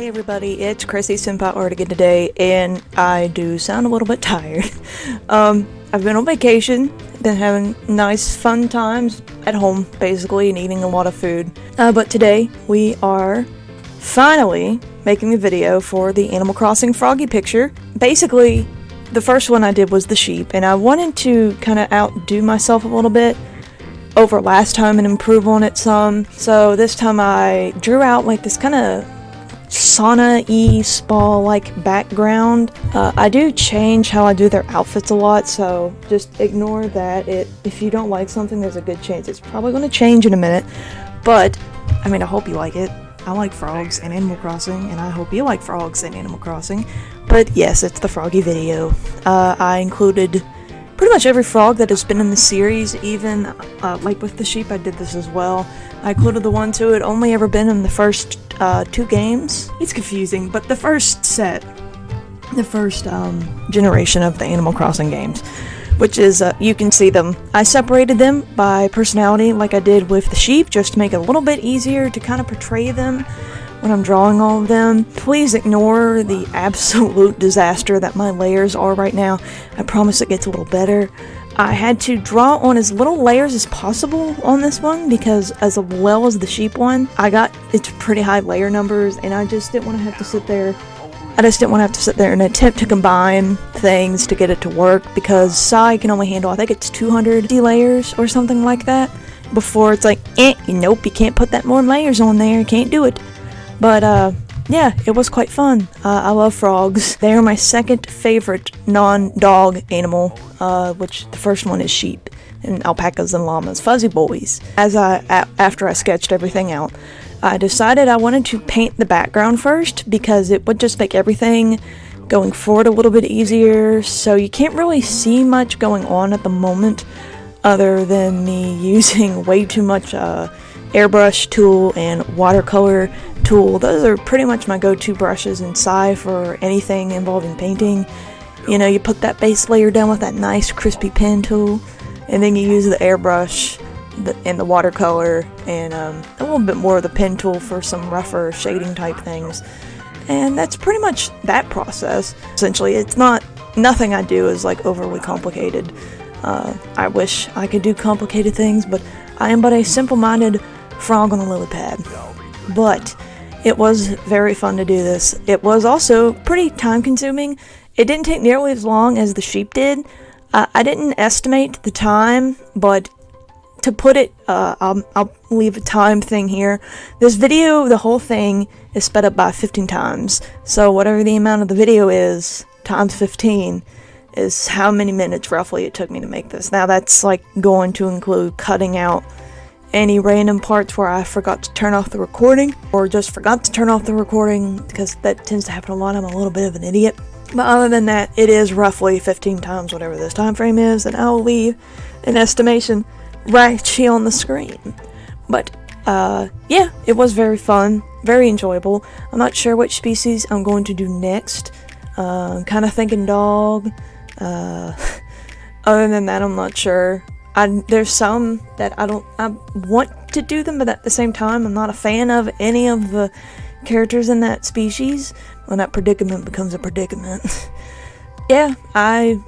Hey everybody, it's Chrissy Senpai Art again today, and I do sound a little bit tired. I've been on vacation, been having nice fun times at home, basically, and eating a lot of food. But today, we are finally making the video for the Animal Crossing Froggy picture. Basically, the first one I did was the sheep, and I wanted to kind of outdo myself a little bit over last time and improve on it some. So this time I drew out like this kind of sauna-y spa-like background. I do change how I do their outfits a lot, so just ignore that. If you don't like something, there's a good chance it's probably going to change in a minute. But, I mean, I hope you like it. I like frogs and Animal Crossing, and I hope you like frogs and Animal Crossing. But yes, it's the Froggy video. I included pretty much every frog that has been in the series, even like with the sheep I did this as well. I included the ones who had only ever been in the first 2 games. It's confusing, but the first set, the first generation of the Animal Crossing games, which is, you can see them. I separated them by personality like I did with the sheep, just to make it a little bit easier to kind of portray them when I'm drawing all of them. Please ignore the absolute disaster that my layers are right now. I promise it gets a little better. I had to draw on as little layers as possible on this one because as well as the sheep one, it's pretty high layer numbers, and I just didn't want to have to sit there. And attempt to combine things to get it to work, because Sai can only handle, I think it's 200 layers or something like that, before it's like, nope, you can't put that more layers on there, you can't do it. But, yeah, it was quite fun. I love frogs. They are my second favorite non-dog animal, which the first one is sheep, and alpacas and llamas, fuzzy boys. After I sketched everything out, I decided I wanted to paint the background first, because it would just make everything going forward a little bit easier, so you can't really see much going on at the moment, other than me using way too much, airbrush tool and watercolor tool. Those are pretty much my go-to brushes in Sai for anything involving painting. You know, you put that base layer down with that nice crispy pen tool, and then you use the airbrush and the watercolor and a little bit more of the pen tool for some rougher shading type things. And that's pretty much that process. Essentially, nothing I do is like overly complicated. I wish I could do complicated things, but I am but a simple-minded frog on a lily pad. But it was very fun to do this. It was also pretty time-consuming. It didn't take nearly as long as the sheep did. I didn't estimate the time, but to put it, I'll leave a time thing here. This video, the whole thing, is sped up by 15 times. So whatever the amount of the video is, times 15, is how many minutes roughly it took me to make this. Now that's like going to include cutting out any random parts where I forgot to turn off the recording, or just forgot to turn off the recording, because that tends to happen a lot. I'm a little bit of an idiot. But other than that, it is roughly 15 times whatever this time frame is, and I'll leave an estimation right here on the screen. But yeah, it was very fun, very enjoyable. I'm not sure which species I'm going to do next. Kind of thinking dog. Other than that, I'm not sure. There's some that I want to do them, but at the same time, I'm not a fan of any of the characters in that species. When that predicament becomes a predicament. Yeah, I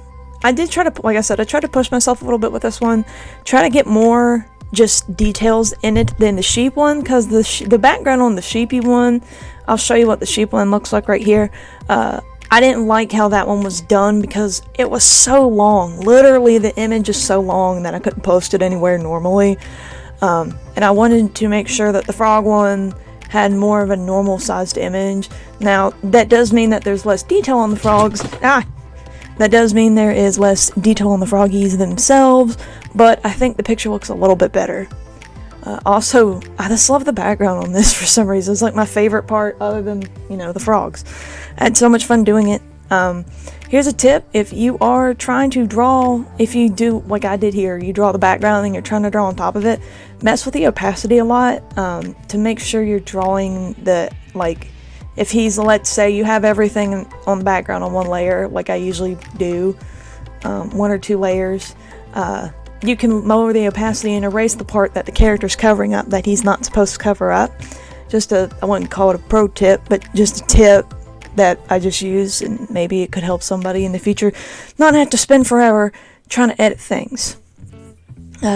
did try to, like I said, I tried to push myself a little bit with this one. Try to get more just details in it than the sheep one, because the background on the sheepy one, I'll show you what the sheep one looks like right here. I didn't like how that one was done because it was so long. Literally, the image is so long that I couldn't post it anywhere normally. And I wanted to make sure that the frog one had more of a normal sized image. Now, that does mean that there's less detail on the frogs. That does mean there is less detail on the froggies themselves, but I think the picture looks a little bit better. Also, I just love the background on this for some reason. It's like my favorite part other than, the frogs. I had so much fun doing it. Here's a tip. If you are trying to draw, if you do like I did here, you draw the background and you're trying to draw on top of it, mess with the opacity a lot to make sure you're drawing if let's say you have everything on the background on one layer, like I usually do, 1 or 2 layers, you can lower the opacity and erase the part that the character's covering up that he's not supposed to cover up. I wouldn't call it a pro tip, but just a tip that I just use, and maybe it could help somebody in the future not have to spend forever trying to edit things.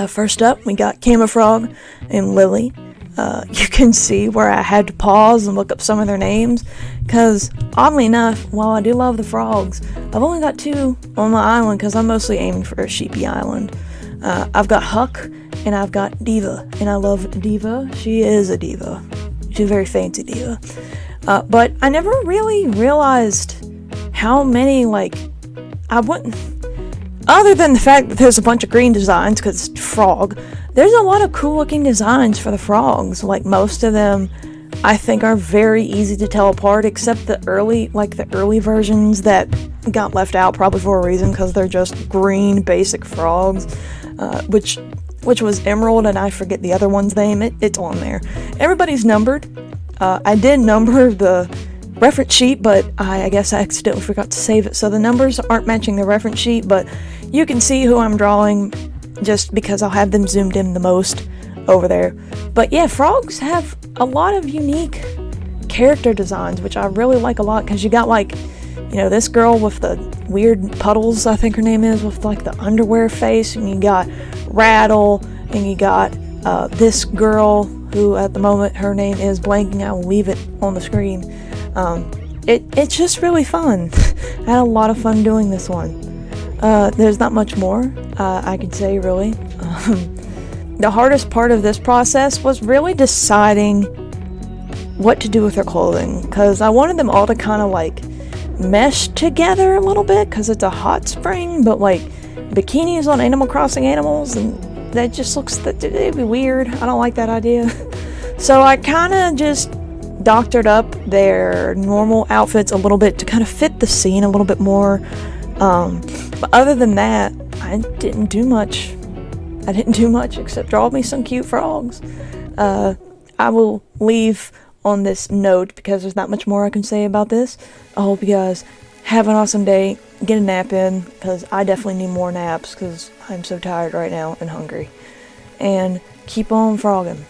First up, we got Camafrog and Lily. You can see where I had to pause and look up some of their names, because oddly enough, while I do love the frogs, I've only got 2 on my island because I'm mostly aiming for a sheepy island. I've got Huck and I've got Diva, and I love Diva. She is a diva. She's a very fancy diva. But I never really realized how many, I wouldn't, other than the fact that there's a bunch of green designs because it's frog, there's a lot of cool looking designs for the frogs. Like, most of them I think are very easy to tell apart, except the early versions that got left out, probably for a reason, because they're just green basic frogs, which was Emerald, and I forget the other one's name. It's on there. Everybody's numbered. I did number the reference sheet, but I guess I accidentally forgot to save it, so the numbers aren't matching the reference sheet, but you can see who I'm drawing just because I'll have them zoomed in the most over there. But yeah, frogs have a lot of unique character designs, which I really like a lot, because you got, this girl with the weird puddles, I think her name is, with the underwear face, and you got Rattle, and you got this girl who at the moment her name is blanking. I will leave it on the screen. It's just really fun. I had a lot of fun doing this one. There's not much more I can say, really. The hardest part of this process was really deciding what to do with their clothing, because I wanted them all to kind of mesh together a little bit, because it's a hot spring, but bikinis on Animal Crossing animals, and that just it'd be weird. I don't like that idea. So I kind of just doctored up their normal outfits a little bit to kind of fit the scene a little bit more. But other than that, I didn't do much except draw me some cute frogs. I will leave on this note because there's not much more I can say about this. I hope you guys have an awesome day. Get a nap in, because I definitely need more naps because I'm so tired right now and hungry. And keep on frogging.